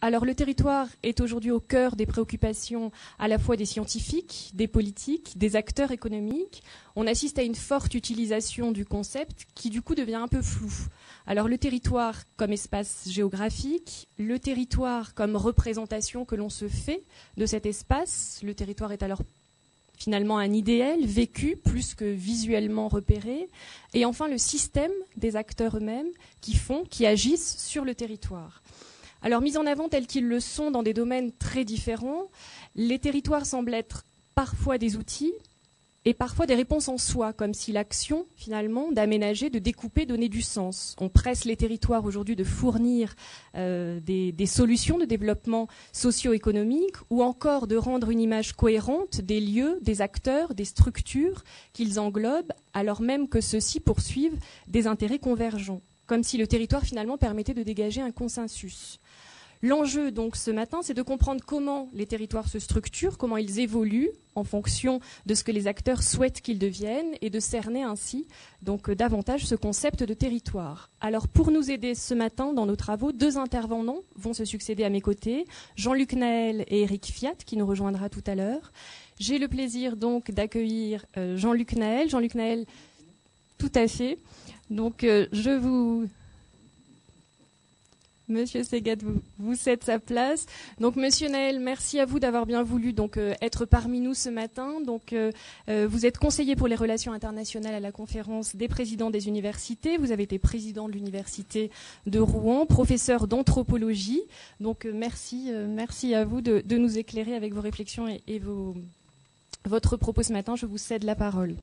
Alors le territoire est aujourd'hui au cœur des préoccupations à la fois des scientifiques, des politiques, des acteurs économiques. On assiste à une forte utilisation du concept qui du coup devient un peu flou. Alors le territoire comme espace géographique, le territoire comme représentation que l'on se fait de cet espace. Le territoire est alors finalement un idéal vécu plus que visuellement repéré. Et enfin le système des acteurs eux-mêmes qui agissent sur le territoire. Alors, mis en avant tels qu'ils le sont dans des domaines très différents, les territoires semblent être parfois des outils et parfois des réponses en soi, comme si l'action, finalement, d'aménager, de découper, donnait du sens. On presse les territoires aujourd'hui de fournir des solutions de développement socio-économique ou encore de rendre une image cohérente des lieux, des acteurs, des structures qu'ils englobent, alors même que ceux-ci poursuivent des intérêts convergents, comme si le territoire, finalement, permettait de dégager un consensus. L'enjeu, donc, ce matin, c'est de comprendre comment les territoires se structurent, comment ils évoluent en fonction de ce que les acteurs souhaitent qu'ils deviennent et de cerner ainsi donc davantage ce concept de territoire. Alors, pour nous aider ce matin dans nos travaux, 2 intervenants vont se succéder à mes côtés, Jean-Luc Naël et Eric Fiat, qui nous rejoindra tout à l'heure. J'ai le plaisir donc d'accueillir Jean-Luc Naël. Jean-Luc Naël, tout à fait. Donc, je vous... Monsieur Segat, vous cède sa place. Donc, Monsieur Naël, merci à vous d'avoir bien voulu donc être parmi nous ce matin. Donc, vous êtes conseiller pour les relations internationales à la conférence des présidents des universités. Vous avez été président de l'université de Rouen, professeur d'anthropologie. Donc, merci à vous de nous éclairer avec vos réflexions et votre propos ce matin. Je vous cède la parole.